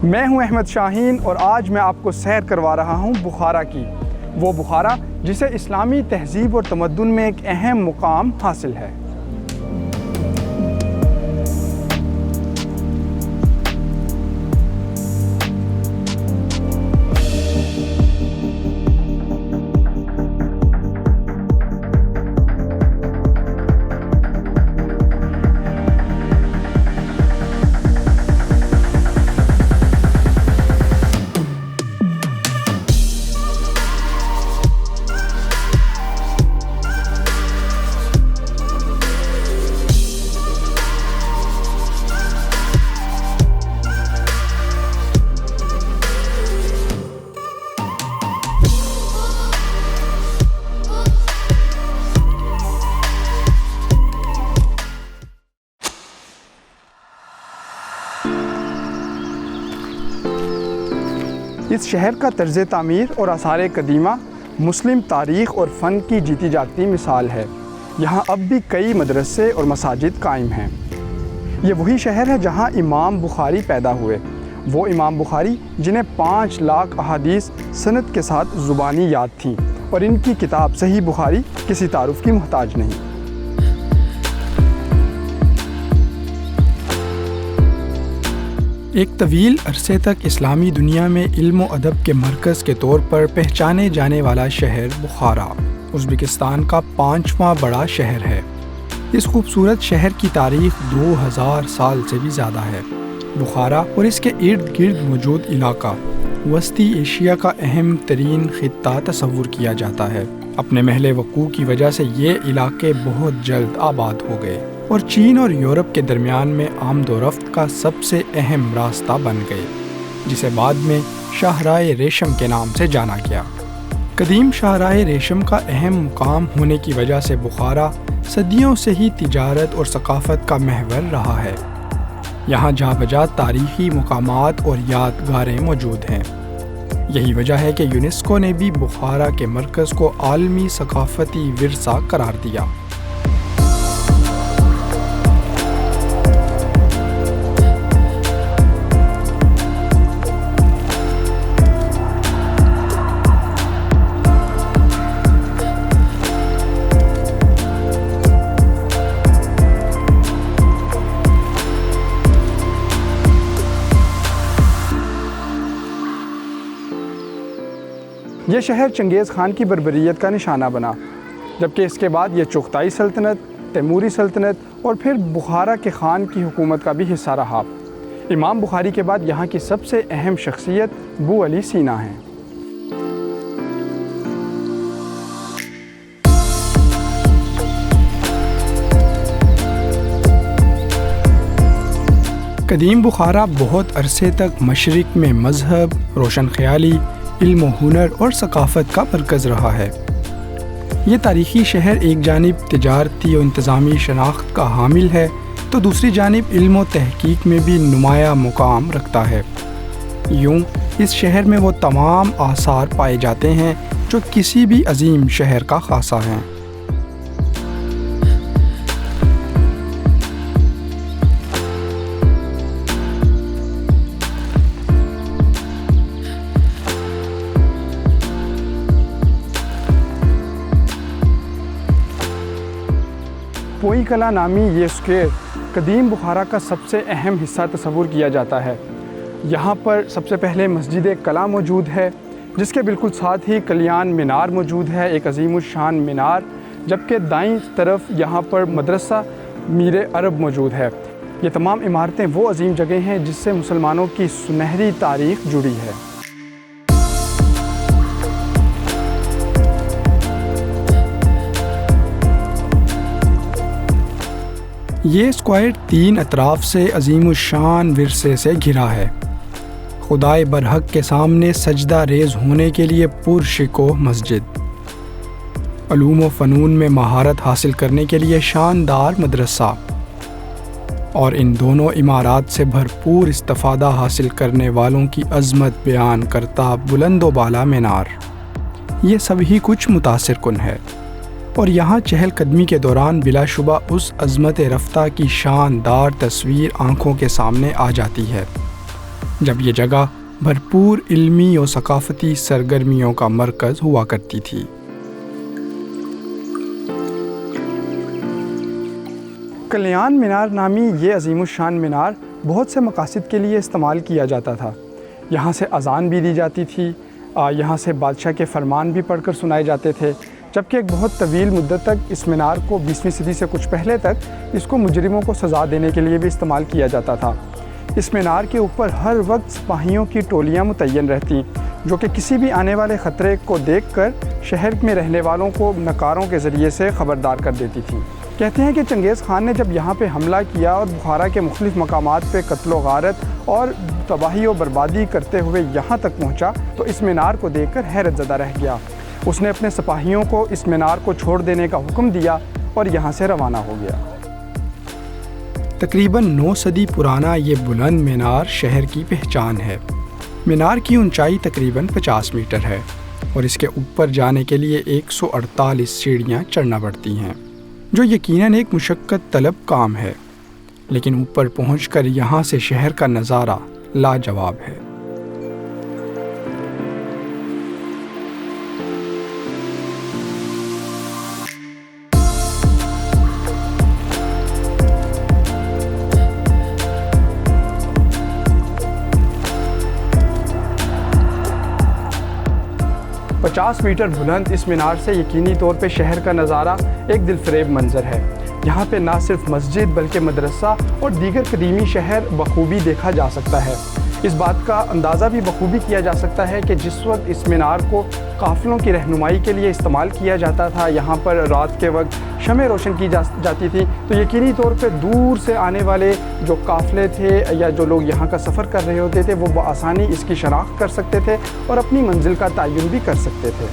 میں ہوں احمد شاہین اور آج میں آپ کو سیر کروا رہا ہوں بخارا کی، وہ بخارا جسے اسلامی تہذیب اور تمدن میں ایک اہم مقام حاصل ہے۔ اس شہر کا طرز تعمیر اور آثار قدیمہ مسلم تاریخ اور فن کی جیتی جاگتی مثال ہے۔ یہاں اب بھی کئی مدرسے اور مساجد قائم ہیں۔ یہ وہی شہر ہے جہاں امام بخاری پیدا ہوئے، وہ امام بخاری جنہیں 5 لاکھ احادیث سند کے ساتھ زبانی یاد تھیں، اور ان کی کتاب صحیح بخاری کسی تعارف کی محتاج نہیں۔ ایک طویل عرصے تک اسلامی دنیا میں علم و ادب کے مرکز کے طور پر پہچانے جانے والا شہر بخارا ازبکستان کا 5واں بڑا شہر ہے۔ اس خوبصورت شہر کی تاریخ 2000 سال سے بھی زیادہ ہے۔ بخارا اور اس کے ارد گرد موجود علاقہ وسطی ایشیا کا اہم ترین خطہ تصور کیا جاتا ہے۔ اپنے محل وقوع کی وجہ سے یہ علاقے بہت جلد آباد ہو گئے اور چین اور یورپ کے درمیان میں آمد و رفت کا سب سے اہم راستہ بن گئے، جسے بعد میں شاہراہ ریشم کے نام سے جانا گیا۔ قدیم شاہراہ ریشم کا اہم مقام ہونے کی وجہ سے بخارا صدیوں سے ہی تجارت اور ثقافت کا محور رہا ہے۔ یہاں جا بجا تاریخی مقامات اور یادگاریں موجود ہیں۔ یہی وجہ ہے کہ یونیسکو نے بھی بخارا کے مرکز کو عالمی ثقافتی ورثہ قرار دیا۔ یہ شہر چنگیز خان کی بربریت کا نشانہ بنا، جبکہ اس کے بعد یہ چغتائی سلطنت، تیموری سلطنت اور پھر بخارا کے خان کی حکومت کا بھی حصہ رہا۔ امام بخاری کے بعد یہاں کی سب سے اہم شخصیت بو علی سینا ہیں۔ قدیم بخارا بہت عرصے تک مشرق میں مذہب، روشن خیالی، علم و ہنر اور ثقافت کا مرکز رہا ہے۔ یہ تاریخی شہر ایک جانب تجارتی و انتظامی شناخت کا حامل ہے تو دوسری جانب علم و تحقیق میں بھی نمایاں مقام رکھتا ہے۔ یوں اس شہر میں وہ تمام آثار پائے جاتے ہیں جو کسی بھی عظیم شہر کا خاصہ ہیں۔ پوئی کلا نامی یہ اسکوائر قدیم بخارا کا سب سے اہم حصہ تصور کیا جاتا ہے۔ یہاں پر سب سے پہلے مسجد کلا موجود ہے، جس کے بالکل ساتھ ہی کلیان مینار موجود ہے، ایک عظیم الشان مینار، جبکہ دائیں طرف یہاں پر مدرسہ میر عرب موجود ہے۔ یہ تمام عمارتیں وہ عظیم جگہیں ہیں جس سے مسلمانوں کی سنہری تاریخ جڑی ہے۔ یہ اسکوائر 3 اطراف سے عظیم الشان ورثے سے گھرا ہے۔ خدائے برحق کے سامنے سجدہ ریز ہونے کے لیے پرشکوہ مسجد، علوم و فنون میں مہارت حاصل کرنے کے لیے شاندار مدرسہ، اور ان دونوں عمارات سے بھرپور استفادہ حاصل کرنے والوں کی عظمت بیان کرتا بلند و بالا مینار، یہ سبھی کچھ متاثر کن ہے۔ اور یہاں چہل قدمی کے دوران بلا شبہ اس عظمت رفتہ کی شاندار تصویر آنکھوں کے سامنے آ جاتی ہے۔ جب یہ جگہ بھرپور علمی و ثقافتی سرگرمیوں کا مرکز ہوا کرتی تھی۔ کلیان مینار نامی یہ عظیم الشان مینار بہت سے مقاصد کے لیے استعمال کیا جاتا تھا۔ یہاں سے اذان بھی دی جاتی تھی، یہاں سے بادشاہ کے فرمان بھی پڑھ کر سنائے جاتے تھے، جبکہ ایک بہت طویل مدت تک اس مینار کو 20ویں صدی سے کچھ پہلے تک اس کو مجرموں کو سزا دینے کے لیے بھی استعمال کیا جاتا تھا۔ اس مینار کے اوپر ہر وقت سپاہیوں کی ٹولیاں متعین رہتیں، جو کہ کسی بھی آنے والے خطرے کو دیکھ کر شہر میں رہنے والوں کو نکاروں کے ذریعے سے خبردار کر دیتی تھیں۔ کہتے ہیں کہ چنگیز خان نے جب یہاں پہ حملہ کیا اور بخارا کے مختلف مقامات پہ قتل و غارت اور تباہی و بربادی کرتے ہوئے یہاں تک پہنچا تو اس مینار کو دیکھ کر حیرت زدہ رہ گیا۔ اس نے اپنے سپاہیوں کو اس مینار کو چھوڑ دینے کا حکم دیا اور یہاں سے روانہ ہو گیا۔ تقریباً 9 صدی پرانا یہ بلند مینار شہر کی پہچان ہے۔ مینار کی اونچائی تقریباً 50 میٹر ہے اور اس کے اوپر جانے کے لیے 148 سیڑھیاں چڑھنا پڑتی ہیں، جو یقیناً ایک مشقت طلب کام ہے، لیکن اوپر پہنچ کر یہاں سے شہر کا نظارہ لاجواب ہے۔ پچاس میٹر بلند اس مینار سے یقینی طور پہ شہر کا نظارہ ایک دل فریب منظر ہے۔ یہاں پہ نہ صرف مسجد بلکہ مدرسہ اور دیگر قدیمی شہر بخوبی دیکھا جا سکتا ہے۔ اس بات کا اندازہ بھی بخوبی کیا جا سکتا ہے کہ جس وقت اس مینار کو قافلوں کی رہنمائی کے لیے استعمال کیا جاتا تھا، یہاں پر رات کے وقت شمع روشن کی جاتی تھی، تو یقینی طور پہ دور سے آنے والے جو قافلے تھے یا جو لوگ یہاں کا سفر کر رہے ہوتے تھے وہ بآسانی اس کی شناخت کر سکتے تھے اور اپنی منزل کا تعین بھی کر سکتے تھے۔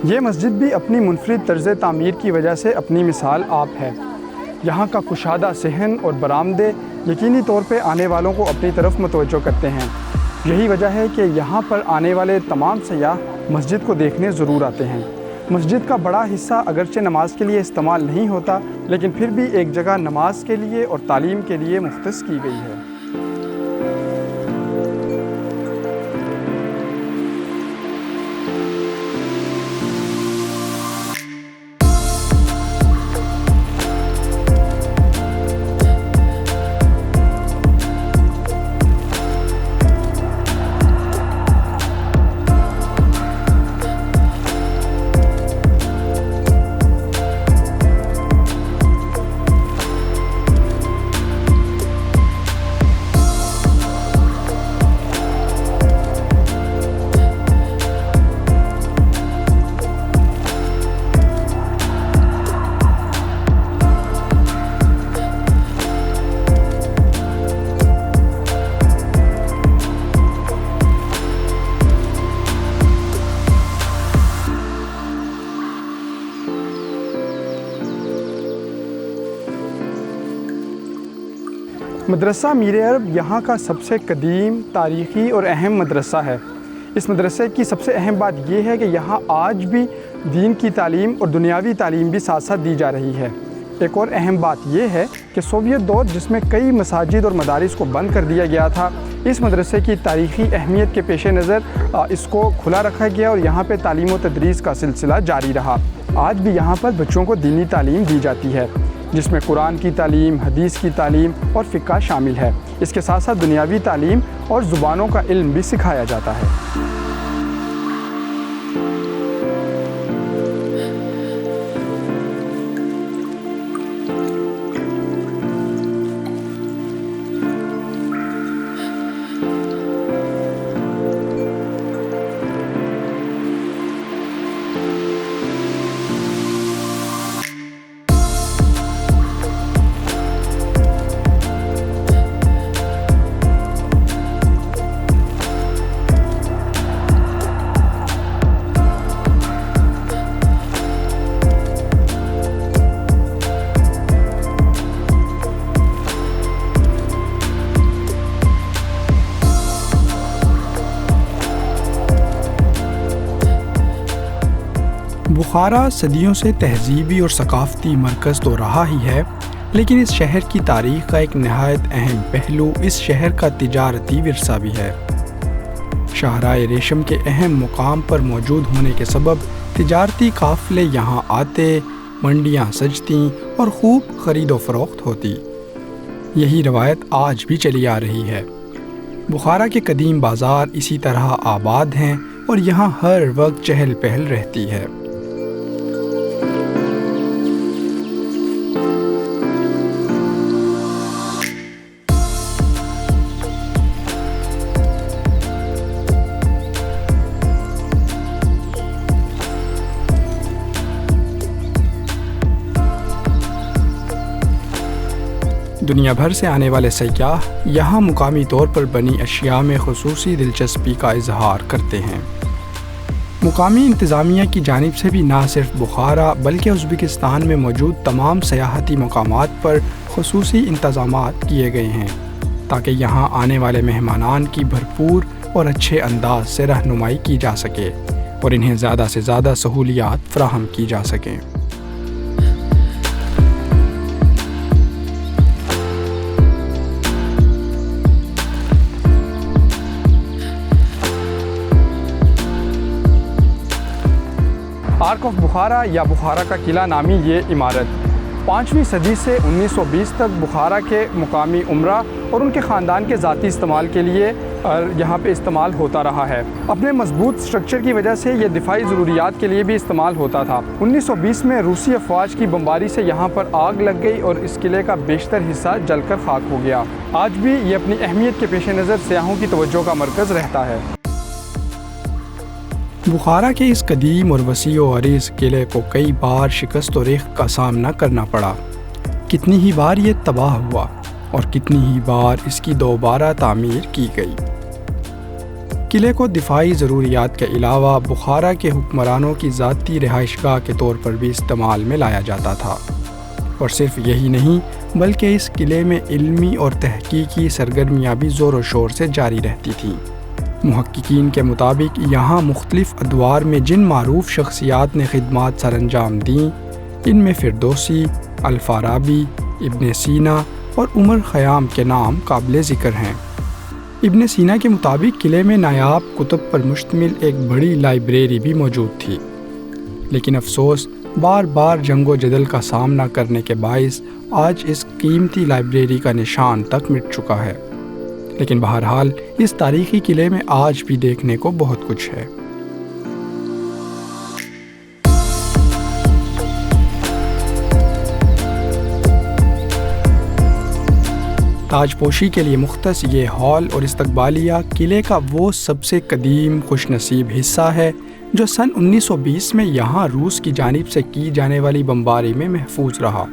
یہ مسجد بھی اپنی منفرد طرز تعمیر کی وجہ سے اپنی مثال آپ ہے۔ یہاں کا کشادہ صحن اور برآمدے یقینی طور پہ آنے والوں کو اپنی طرف متوجہ کرتے ہیں۔ یہی وجہ ہے کہ یہاں پر آنے والے تمام سیاح مسجد کو دیکھنے ضرور آتے ہیں۔ مسجد کا بڑا حصہ اگرچہ نماز کے لیے استعمال نہیں ہوتا، لیکن پھر بھی ایک جگہ نماز کے لیے اور تعلیم کے لیے مختص کی گئی ہے۔ مدرسہ میر عرب یہاں کا سب سے قدیم، تاریخی اور اہم مدرسہ ہے۔ اس مدرسے کی سب سے اہم بات یہ ہے کہ یہاں آج بھی دین کی تعلیم اور دنیاوی تعلیم بھی ساتھ ساتھ دی جا رہی ہے۔ ایک اور اہم بات یہ ہے کہ سوویت دور جس میں کئی مساجد اور مدارس کو بند کر دیا گیا تھا، اس مدرسے کی تاریخی اہمیت کے پیش نظر اس کو کھلا رکھا گیا اور یہاں پہ تعلیم و تدریس کا سلسلہ جاری رہا۔ آج بھی یہاں پر بچوں کو دینی تعلیم دی جاتی ہے، جس میں قرآن کی تعلیم، حدیث کی تعلیم اور فقہ شامل ہے۔ اس کے ساتھ ساتھ دنیاوی تعلیم اور زبانوں کا علم بھی سکھایا جاتا ہے۔ بخارا صدیوں سے تہذیبی اور ثقافتی مرکز تو رہا ہی ہے، لیکن اس شہر کی تاریخ کا ایک نہایت اہم پہلو اس شہر کا تجارتی ورثہ بھی ہے۔ شاہراہ ریشم کے اہم مقام پر موجود ہونے کے سبب تجارتی قافلے یہاں آتے، منڈیاں سجتیں اور خوب خرید و فروخت ہوتی۔ یہی روایت آج بھی چلی آ رہی ہے۔ بخارا کے قدیم بازار اسی طرح آباد ہیں اور یہاں ہر وقت چہل پہل رہتی ہے۔ دنیا بھر سے آنے والے سیاح یہاں مقامی طور پر بنی اشیاء میں خصوصی دلچسپی کا اظہار کرتے ہیں۔ مقامی انتظامیہ کی جانب سے بھی نہ صرف بخارا بلکہ ازبکستان میں موجود تمام سیاحتی مقامات پر خصوصی انتظامات کیے گئے ہیں تاکہ یہاں آنے والے مہمانان کی بھرپور اور اچھے انداز سے رہنمائی کی جا سکے اور انہیں زیادہ سے زیادہ سہولیات فراہم کی جا سکیں۔ آرک آف بخارا یا بخارا کا قلعہ نامی یہ عمارت 5ویں صدی سے 1920 تک بخارا کے مقامی امراء اور ان کے خاندان کے ذاتی استعمال کے لیے یہاں پہ استعمال ہوتا رہا ہے۔ اپنے مضبوط سٹرکچر کی وجہ سے یہ دفاعی ضروریات کے لیے بھی استعمال ہوتا تھا۔ 1920 میں روسی افواج کی بمباری سے یہاں پر آگ لگ گئی اور اس قلعے کا بیشتر حصہ جل کر خاک ہو گیا۔ آج بھی یہ اپنی اہمیت کے پیش نظر سیاحوں کی توجہ کا مرکز رہتا ہے۔ بخارا کے اس قدیم اور وسیع و عریض قلعے کو کئی بار شکست و ریخت کا سامنا کرنا پڑا۔ کتنی ہی بار یہ تباہ ہوا اور کتنی ہی بار اس کی دوبارہ تعمیر کی گئی۔ قلعے کو دفاعی ضروریات کے علاوہ بخارا کے حکمرانوں کی ذاتی رہائش گاہ کے طور پر بھی استعمال میں لایا جاتا تھا، اور صرف یہی نہیں بلکہ اس قلعے میں علمی اور تحقیقی سرگرمیاں بھی زور و شور سے جاری رہتی تھیں۔ محققین کے مطابق یہاں مختلف ادوار میں جن معروف شخصیات نے خدمات سر انجام دیں، ان میں فردوسی، الفارابی، ابن سینا اور عمر خیام کے نام قابل ذکر ہیں۔ ابن سینا کے مطابق قلعے میں نایاب کتب پر مشتمل ایک بڑی لائبریری بھی موجود تھی، لیکن افسوس بار بار جنگ و جدل کا سامنا کرنے کے باعث آج اس قیمتی لائبریری کا نشان تک مٹ چکا ہے۔ لیکن بہرحال اس تاریخی قلعے میں آج بھی دیکھنے کو بہت کچھ ہے۔ تاج پوشی کے لیے مختص یہ ہال اور استقبالیہ قلعے کا وہ سب سے قدیم خوش نصیب حصہ ہے جو سن 1920 میں یہاں روس کی جانب سے کی جانے والی بمباری میں محفوظ رہا،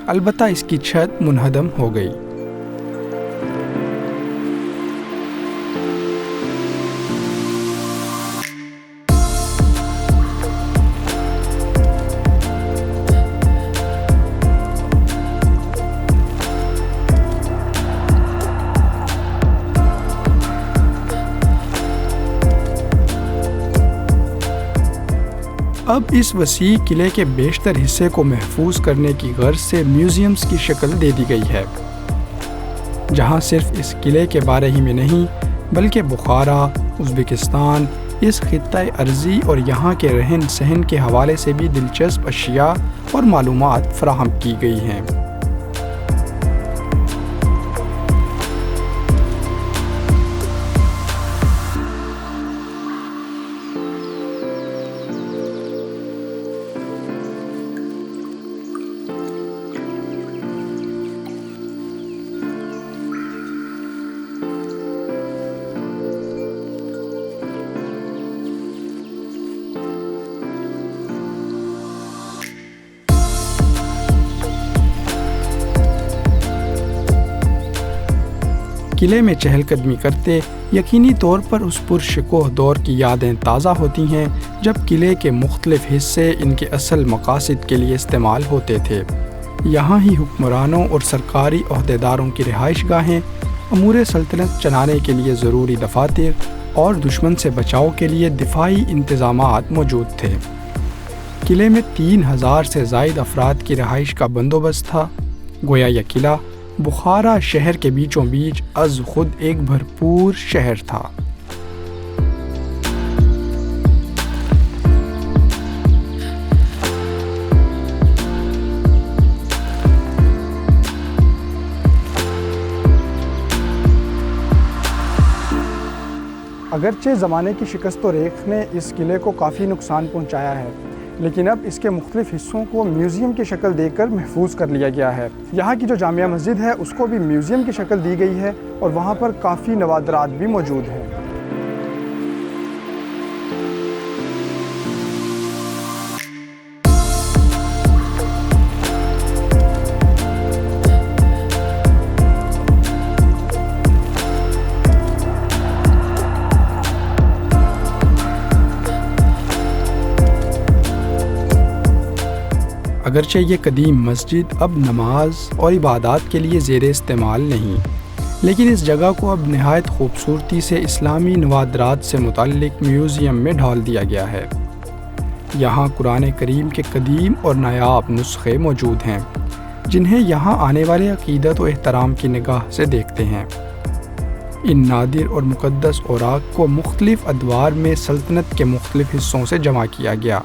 البتہ اس کی چھت منہدم ہو گئی۔ اب اس وسیع قلعے کے بیشتر حصے کو محفوظ کرنے کی غرض سے میوزیمز کی شکل دے دی گئی ہے، جہاں صرف اس قلعے کے بارے ہی میں نہیں بلکہ بخارا، ازبکستان، اس خطہ ارضی اور یہاں کے رہن سہن کے حوالے سے بھی دلچسپ اشیاء اور معلومات فراہم کی گئی ہیں۔ قلعے میں چہل قدمی کرتے یقینی طور پر اس پرشکوہ دور کی یادیں تازہ ہوتی ہیں جب قلعے کے مختلف حصے ان کے اصل مقاصد کے لیے استعمال ہوتے تھے۔ یہاں ہی حکمرانوں اور سرکاری عہدیداروں کی رہائش گاہیں، امور سلطنت چلانے کے لیے ضروری دفاتر اور دشمن سے بچاؤ کے لیے دفاعی انتظامات موجود تھے۔ قلعے میں 3000 سے زائد افراد کی رہائش کا بندوبست تھا۔ گویا یہ قلعہ بخارا شہر کے بیچوں بیچ از خود ایک بھرپور شہر تھا۔ اگرچہ زمانے کی شکست و ریخت نے اس قلعے کو کافی نقصان پہنچایا ہے، لیکن اب اس کے مختلف حصوں کو میوزیم کی شکل دے کر محفوظ کر لیا گیا ہے۔ یہاں کی جو جامع مسجد ہے اس کو بھی میوزیم کی شکل دی گئی ہے اور وہاں پر کافی نوادرات بھی موجود ہیں۔ اگرچہ یہ قدیم مسجد اب نماز اور عبادات کے لیے زیر استعمال نہیں، لیکن اس جگہ کو اب نہایت خوبصورتی سے اسلامی نوادرات سے متعلق میوزیم میں ڈھال دیا گیا ہے۔ یہاں قرآن کریم کے قدیم اور نایاب نسخے موجود ہیں، جنہیں یہاں آنے والے عقیدت و احترام کی نگاہ سے دیکھتے ہیں۔ ان نادر اور مقدس اوراق کو مختلف ادوار میں سلطنت کے مختلف حصوں سے جمع کیا گیا،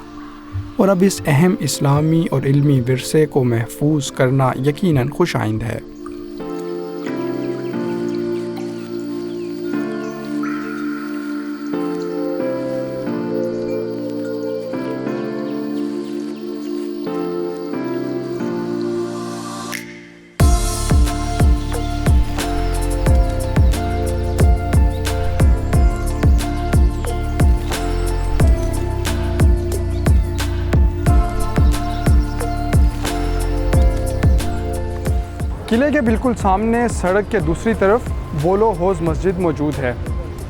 اور اب اس اہم اسلامی اور علمی ورثے کو محفوظ کرنا یقیناً خوش آئند ہے۔ قلعے کے بالکل سامنے سڑک کے دوسری طرف بولو حوض مسجد موجود ہے۔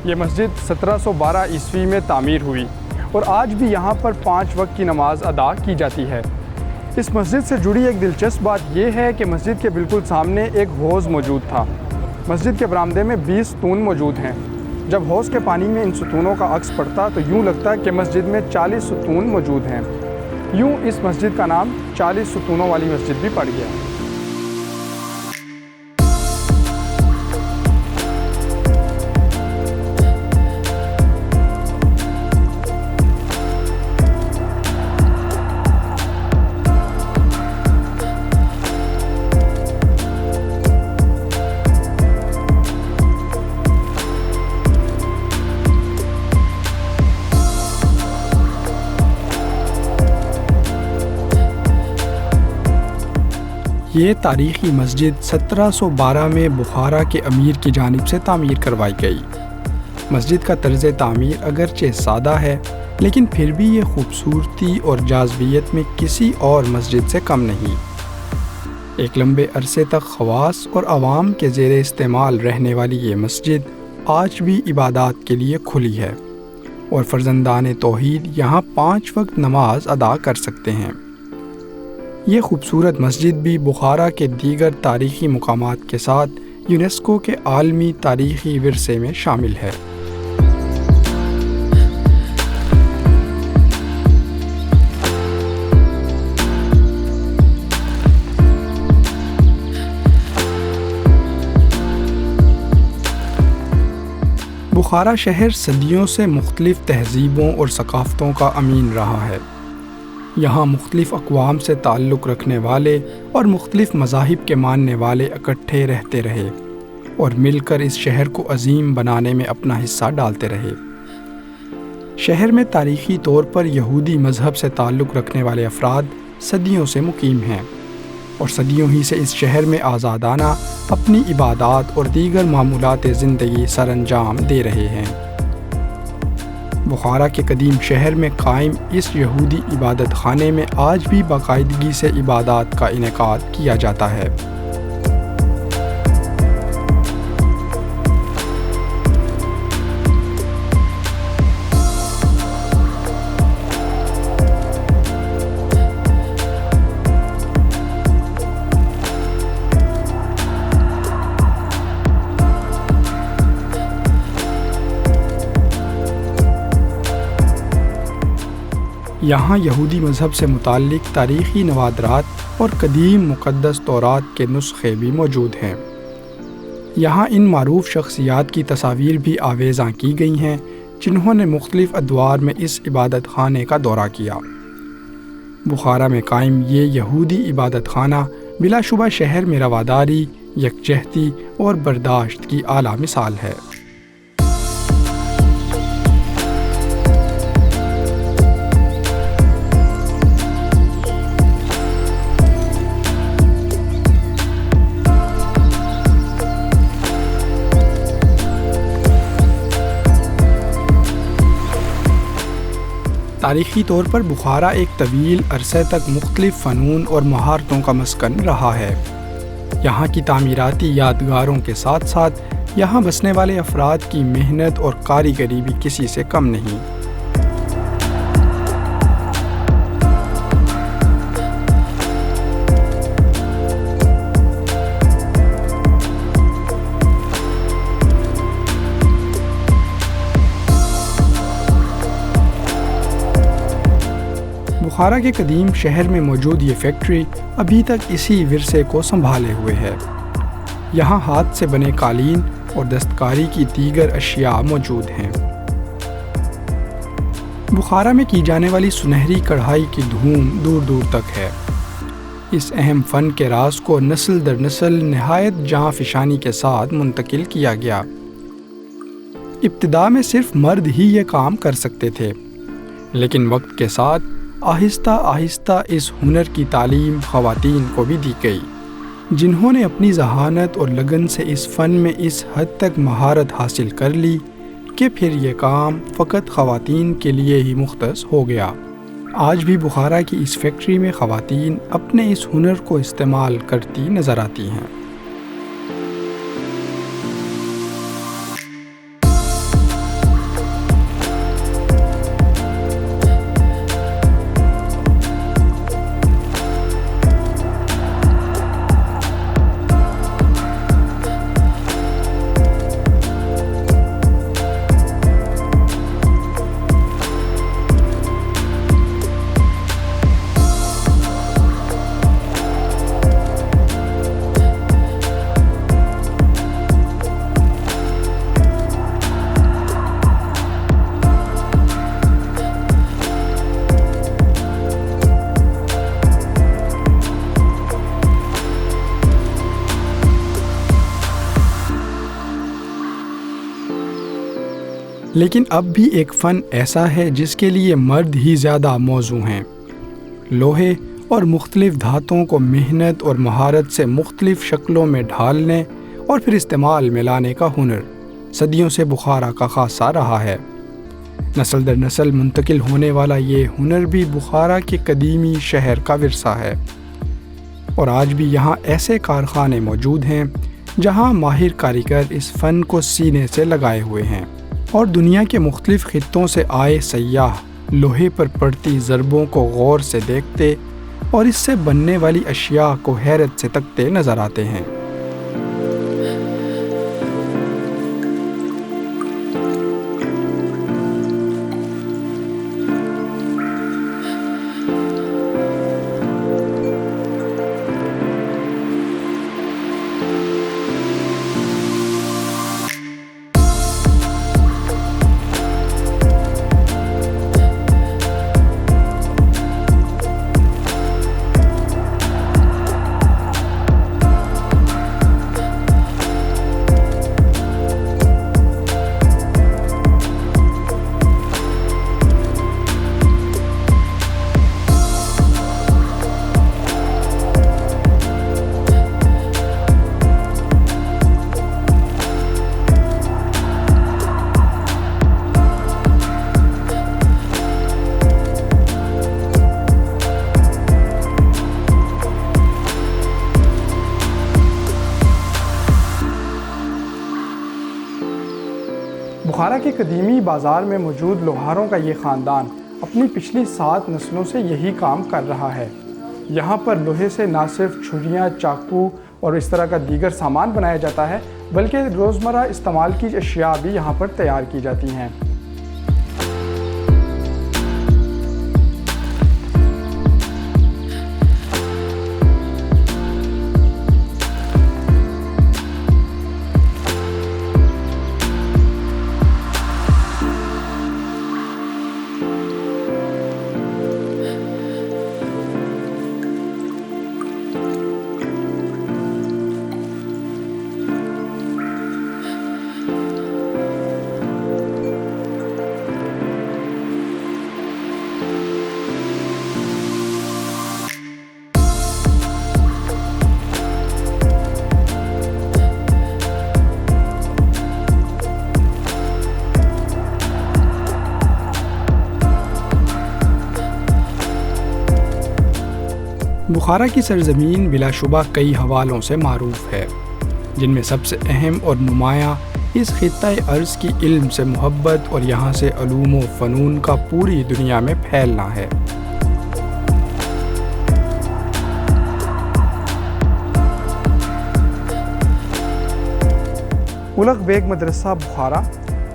یہ مسجد 1712 عیسوی میں تعمیر ہوئی اور آج بھی یہاں پر 5 وقت کی نماز ادا کی جاتی ہے۔ اس مسجد سے جڑی ایک دلچسپ بات یہ ہے کہ مسجد کے بالکل سامنے ایک حوض موجود تھا۔ مسجد کے برآمدے میں 20 ستون موجود ہیں۔ جب حوض کے پانی میں ان ستونوں کا عکس پڑتا تو یوں لگتا کہ مسجد میں 40 ستون موجود ہیں۔ یوں اس مسجد کا نام 40 ستونوں والی مسجد بھی پڑ گیا۔ یہ تاریخی مسجد 1712 میں بخارا کے امیر کی جانب سے تعمیر کروائی گئی۔ مسجد کا طرز تعمیر اگرچہ سادہ ہے، لیکن پھر بھی یہ خوبصورتی اور جاذبیت میں کسی اور مسجد سے کم نہیں۔ ایک لمبے عرصے تک خواص اور عوام کے زیر استعمال رہنے والی یہ مسجد آج بھی عبادات کے لیے کھلی ہے، اور فرزندان توحید یہاں 5 وقت نماز ادا کر سکتے ہیں۔ یہ خوبصورت مسجد بھی بخارا کے دیگر تاریخی مقامات کے ساتھ یونیسکو کے عالمی تاریخی ورثے میں شامل ہے۔ بخارا شہر صدیوں سے مختلف تہذیبوں اور ثقافتوں کا امین رہا ہے۔ یہاں مختلف اقوام سے تعلق رکھنے والے اور مختلف مذاہب کے ماننے والے اکٹھے رہتے رہے اور مل کر اس شہر کو عظیم بنانے میں اپنا حصہ ڈالتے رہے۔ شہر میں تاریخی طور پر یہودی مذہب سے تعلق رکھنے والے افراد صدیوں سے مقیم ہیں، اور صدیوں ہی سے اس شہر میں آزادانہ اپنی عبادات اور دیگر معمولات زندگی سر انجام دے رہے ہیں۔ بخارا کے قدیم شہر میں قائم اس یہودی عبادت خانے میں آج بھی باقاعدگی سے عبادات کا انعقاد کیا جاتا ہے۔ یہاں یہودی مذہب سے متعلق تاریخی نوادرات اور قدیم مقدس تورات کے نسخے بھی موجود ہیں۔ یہاں ان معروف شخصیات کی تصاویر بھی آویزاں کی گئی ہیں جنہوں نے مختلف ادوار میں اس عبادت خانے کا دورہ کیا۔ بخارا میں قائم یہ یہودی عبادت خانہ بلا شبہ شہر میں رواداری، یکجہتی اور برداشت کی اعلیٰ مثال ہے۔ تاریخی طور پر بخارا ایک طویل عرصے تک مختلف فنون اور مہارتوں کا مسکن رہا ہے۔ یہاں کی تعمیراتی یادگاروں کے ساتھ ساتھ یہاں بسنے والے افراد کی محنت اور کاریگری بھی کسی سے کم نہیں۔ بخارا کے قدیم شہر میں موجود یہ فیکٹری ابھی تک اسی ورثے کو سنبھالے ہوئے ہے۔ یہاں ہاتھ سے بنے قالین اور دستکاری کی دیگر اشیاء موجود ہیں۔ بخارا میں کی جانے والی سنہری کڑھائی کی دھوم دور دور تک ہے۔ اس اہم فن کے راز کو نسل در نسل نہایت جاں فشانی کے ساتھ منتقل کیا گیا۔ ابتدا میں صرف مرد ہی یہ کام کر سکتے تھے، لیکن وقت کے ساتھ آہستہ آہستہ اس ہنر کی تعلیم خواتین کو بھی دی گئی، جنہوں نے اپنی ذہانت اور لگن سے اس فن میں اس حد تک مہارت حاصل کر لی کہ پھر یہ کام فقط خواتین کے لیے ہی مختص ہو گیا۔ آج بھی بخارا کی اس فیکٹری میں خواتین اپنے اس ہنر کو استعمال کرتی نظر آتی ہیں۔ لیکن اب بھی ایک فن ایسا ہے جس کے لیے مرد ہی زیادہ موزوں ہیں۔ لوہے اور مختلف دھاتوں کو محنت اور مہارت سے مختلف شکلوں میں ڈھالنے اور پھر استعمال میں لانے کا ہنر صدیوں سے بخارا کا خاصہ رہا ہے۔ نسل در نسل منتقل ہونے والا یہ ہنر بھی بخارا کے قدیمی شہر کا ورثہ ہے، اور آج بھی یہاں ایسے کارخانے موجود ہیں جہاں ماہر کاریگر اس فن کو سینے سے لگائے ہوئے ہیں، اور دنیا کے مختلف خطوں سے آئے سیاح لوہے پر پڑتی ضربوں کو غور سے دیکھتے اور اس سے بننے والی اشیاء کو حیرت سے تکتے نظر آتے ہیں۔ بخارا کے قدیمی بازار میں موجود لوہاروں کا یہ خاندان اپنی پچھلی 7 نسلوں سے یہی کام کر رہا ہے۔ یہاں پر لوہے سے نہ صرف چھریاں، چاقو اور اس طرح کا دیگر سامان بنایا جاتا ہے، بلکہ روزمرہ استعمال کی اشیاء بھی یہاں پر تیار کی جاتی ہیں۔ بخارا کی سرزمین بلا شبہ کئی حوالوں سے معروف ہے، جن میں سب سے اہم اور نمایاں اس خطۂ ارض کی علم سے محبت اور یہاں سے علوم و فنون کا پوری دنیا میں پھیلنا ہے۔ اولغ بیگ مدرسہ بخارا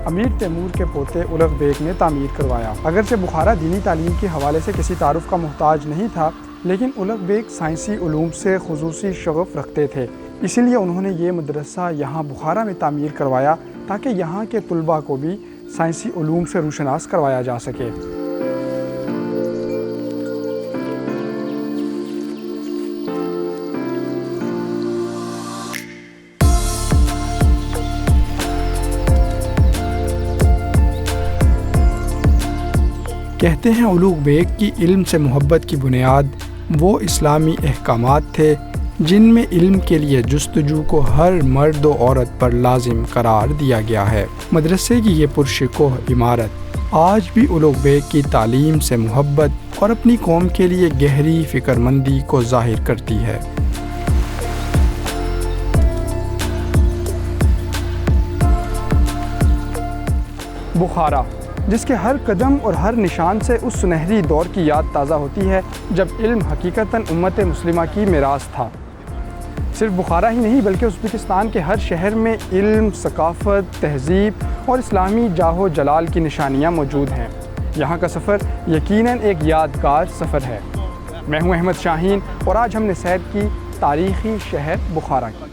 امیر تیمور کے پوتے اولغ بیگ نے تعمیر کروایا۔ اگرچہ بخارا دینی تعلیم کے حوالے سے کسی تعارف کا محتاج نہیں تھا، لیکن اولغ بیگ سائنسی علوم سے خصوصی شغف رکھتے تھے، اسی لیے انہوں نے یہ مدرسہ یہاں بخارا میں تعمیر کروایا تاکہ یہاں کے طلباء کو بھی سائنسی علوم سے روشناس کروایا جا سکے۔ کہتے ہیں اولغ بیگ کی علم سے محبت کی بنیاد وہ اسلامی احکامات تھے جن میں علم کے لیے جستجو کو ہر مرد و عورت پر لازم قرار دیا گیا ہے۔ مدرسے کی یہ پرشکوہ عمارت آج بھی اولغ بیگ کی تعلیم سے محبت اور اپنی قوم کے لیے گہری فکر مندی کو ظاہر کرتی ہے۔ بخارا، جس کے ہر قدم اور ہر نشان سے اس سنہری دور کی یاد تازہ ہوتی ہے جب علم حقیقتاً امت مسلمہ کی میراث تھا۔ صرف بخارا ہی نہیں بلکہ ازبکستان کے ہر شہر میں علم، ثقافت، تہذیب اور اسلامی جاہ و جلال کی نشانیاں موجود ہیں۔ یہاں کا سفر یقیناً ایک یادگار سفر ہے۔ میں ہوں احمد شاہین اور آج ہم نے سیر کی تاریخی شہر بخارا کی۔